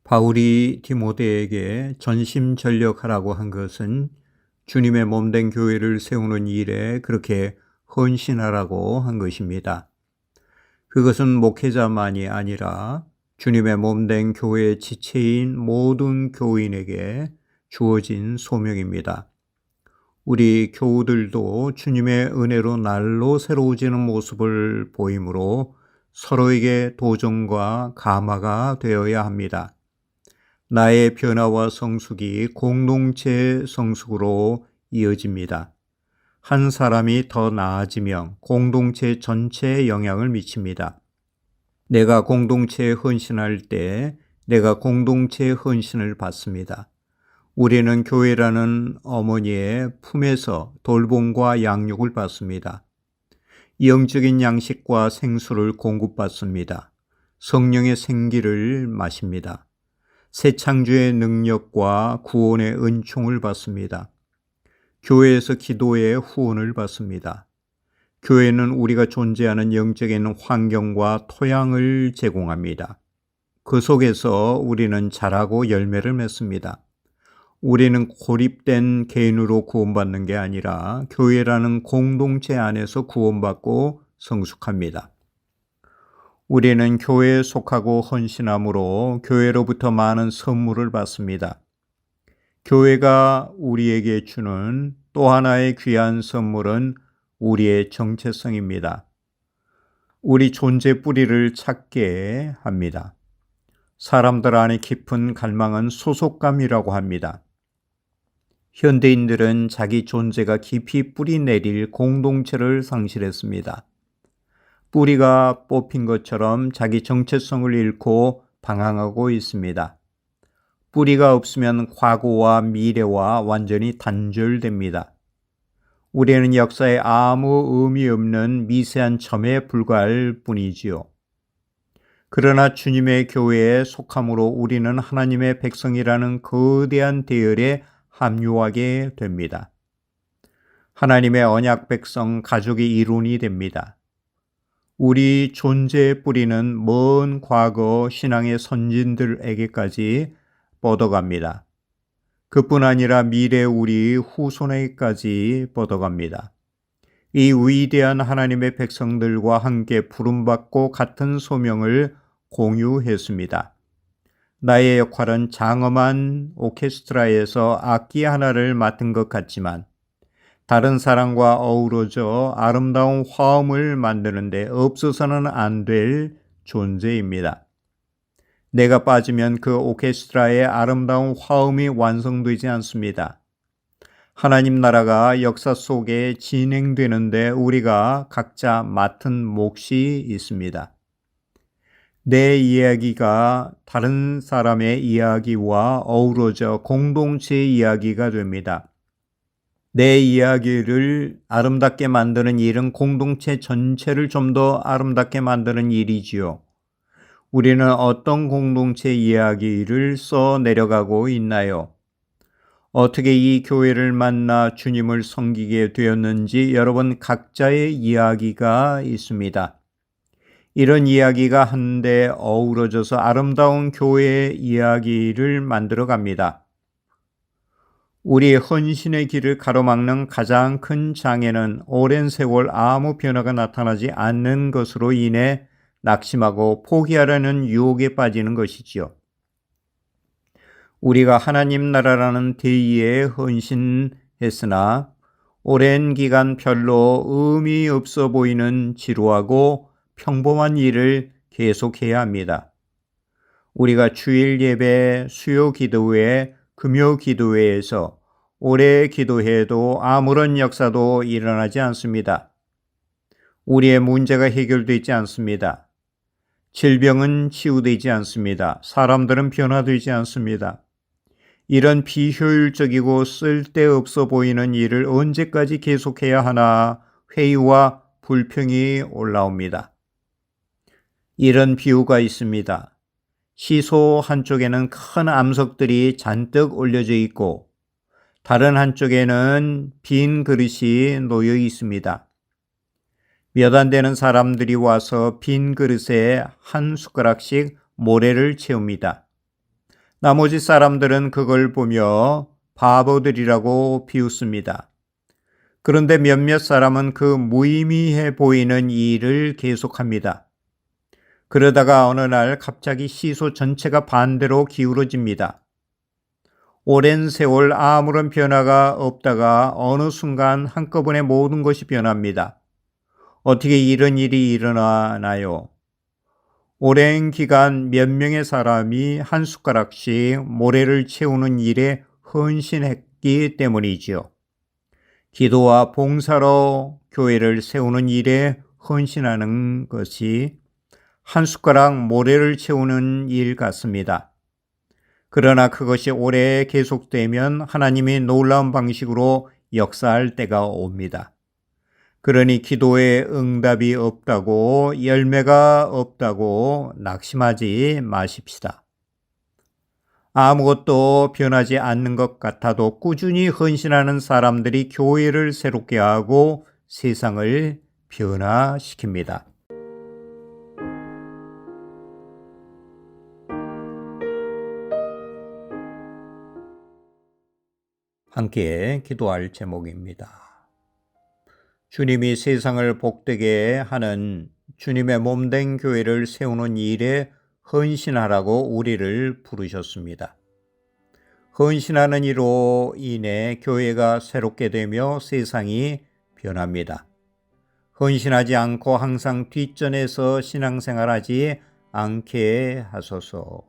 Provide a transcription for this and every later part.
바울이 디모데에게 전심전력하라고 한 것은 주님의 몸된 교회를 세우는 일에 그렇게 헌신하라고 한 것입니다. 그것은 목회자만이 아니라 주님의 몸된 교회의 지체인 모든 교인에게 주어진 소명입니다. 우리 교우들도 주님의 은혜로 날로 새로워지는 모습을 보이므로 서로에게 도전과 감화가 되어야 합니다. 나의 변화와 성숙이 공동체 성숙으로 이어집니다. 한 사람이 더 나아지면 공동체 전체에 영향을 미칩니다. 내가 공동체에 헌신할 때 내가 공동체의 헌신을 받습니다. 우리는 교회라는 어머니의 품에서 돌봄과 양육을 받습니다. 영적인 양식과 생수를 공급받습니다. 성령의 생기를 마십니다. 새 창조의 능력과 구원의 은총을 받습니다. 교회에서 기도의 후원을 받습니다. 교회는 우리가 존재하는 영적인 환경과 토양을 제공합니다. 그 속에서 우리는 자라고 열매를 맺습니다. 우리는 고립된 개인으로 구원받는 게 아니라 교회라는 공동체 안에서 구원받고 성숙합니다. 우리는 교회에 속하고 헌신함으로 교회로부터 많은 선물을 받습니다. 교회가 우리에게 주는 또 하나의 귀한 선물은 우리의 정체성입니다. 우리 존재 뿌리를 찾게 합니다. 사람들 안에 깊은 갈망은 소속감이라고 합니다. 현대인들은 자기 존재가 깊이 뿌리 내릴 공동체를 상실했습니다. 뿌리가 뽑힌 것처럼 자기 정체성을 잃고 방황하고 있습니다. 뿌리가 없으면 과거와 미래와 완전히 단절됩니다. 우리는 역사에 아무 의미 없는 미세한 점에 불과할 뿐이지요. 그러나 주님의 교회에 속함으로 우리는 하나님의 백성이라는 거대한 대열에 합류하게 됩니다. 하나님의 언약 백성 가족의 일원이 됩니다. 우리 존재의 뿌리는 먼 과거 신앙의 선진들에게까지 뻗어갑니다. 그뿐 아니라 미래 우리 후손에게까지 뻗어갑니다. 이 위대한 하나님의 백성들과 함께 부름받고 같은 소명을 공유했습니다. 나의 역할은 장엄한 오케스트라에서 악기 하나를 맡은 것 같지만 다른 사람과 어우러져 아름다운 화음을 만드는데 없어서는 안 될 존재입니다. 내가 빠지면 그 오케스트라의 아름다운 화음이 완성되지 않습니다. 하나님 나라가 역사 속에 진행되는데 우리가 각자 맡은 몫이 있습니다. 내 이야기가 다른 사람의 이야기와 어우러져 공동체의 이야기가 됩니다. 내 이야기를 아름답게 만드는 일은 공동체 전체를 좀 더 아름답게 만드는 일이지요. 우리는 어떤 공동체 이야기를 써 내려가고 있나요? 어떻게 이 교회를 만나 주님을 섬기게 되었는지 여러분 각자의 이야기가 있습니다. 이런 이야기가 한데 어우러져서 아름다운 교회의 이야기를 만들어 갑니다. 우리의 헌신의 길을 가로막는 가장 큰 장애는 오랜 세월 아무 변화가 나타나지 않는 것으로 인해 낙심하고 포기하려는 유혹에 빠지는 것이지요. 우리가 하나님 나라라는 대의에 헌신했으나 오랜 기간 별로 의미 없어 보이는 지루하고 평범한 일을 계속해야 합니다. 우리가 주일 예배, 수요 기도회, 금요 기도회에서 오래 기도해도 아무런 역사도 일어나지 않습니다. 우리의 문제가 해결되지 않습니다. 질병은 치유되지 않습니다. 사람들은 변화되지 않습니다. 이런 비효율적이고 쓸데없어 보이는 일을 언제까지 계속해야 하나 회의와 불평이 올라옵니다. 이런 비유가 있습니다. 시소 한쪽에는 큰 암석들이 잔뜩 올려져 있고 다른 한쪽에는 빈 그릇이 놓여 있습니다. 몇 안 되는 사람들이 와서 빈 그릇에 한 숟가락씩 모래를 채웁니다. 나머지 사람들은 그걸 보며 바보들이라고 비웃습니다. 그런데 몇몇 사람은 그 무의미해 보이는 일을 계속합니다. 그러다가 어느 날 갑자기 시소 전체가 반대로 기울어집니다. 오랜 세월 아무런 변화가 없다가 어느 순간 한꺼번에 모든 것이 변합니다. 어떻게 이런 일이 일어나나요? 오랜 기간 몇 명의 사람이 한 숟가락씩 모래를 채우는 일에 헌신했기 때문이지요. 기도와 봉사로 교회를 세우는 일에 헌신하는 것이 한 숟가락 모래를 채우는 일 같습니다. 그러나 그것이 오래 계속되면 하나님이 놀라운 방식으로 역사할 때가 옵니다. 그러니 기도에 응답이 없다고, 열매가 없다고 낙심하지 마십시다. 아무것도 변하지 않는 것 같아도 꾸준히 헌신하는 사람들이 교회를 새롭게 하고 세상을 변화시킵니다. 함께 기도할 제목입니다. 주님이 세상을 복되게 하는 주님의 몸된 교회를 세우는 일에 헌신하라고 우리를 부르셨습니다. 헌신하는 이로 인해 교회가 새롭게 되며 세상이 변합니다. 헌신하지 않고 항상 뒷전에서 신앙생활하지 않게 하소서.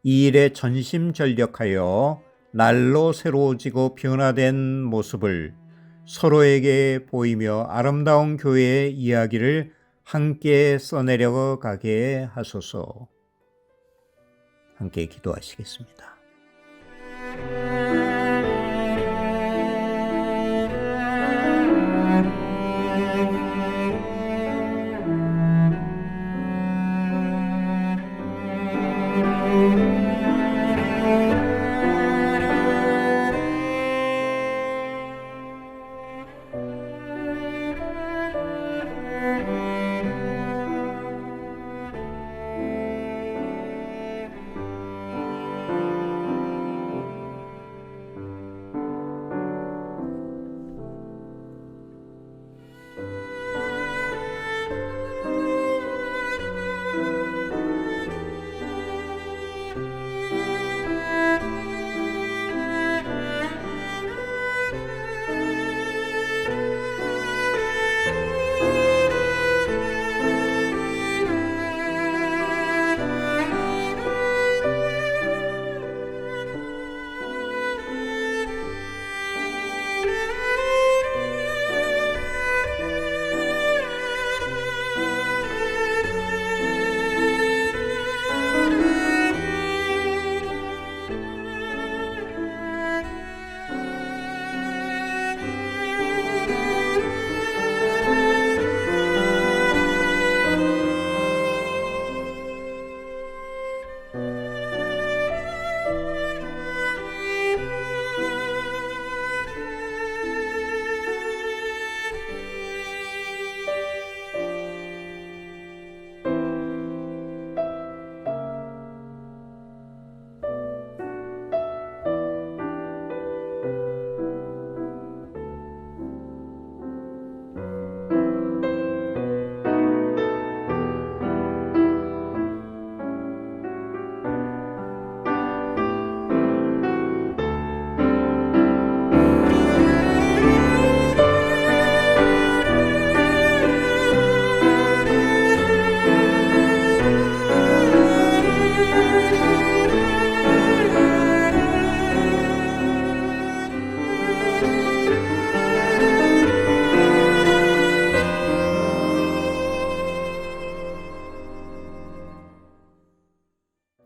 이 일에 전심전력하여 날로 새로워지고 변화된 모습을 서로에게 보이며 아름다운 교회의 이야기를 함께 써내려 가게 하소서. 함께 기도하시겠습니다.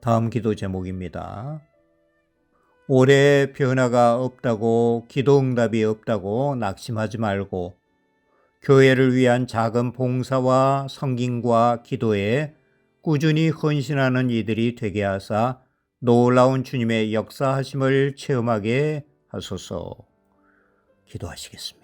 다음 기도 제목입니다. 올해 변화가 없다고, 기도 응답이 없다고 낙심하지 말고 교회를 위한 작은 봉사와 섬김과 기도에 꾸준히 헌신하는 이들이 되게 하사 놀라운 주님의 역사하심을 체험하게 하소서. 기도하시겠습니다.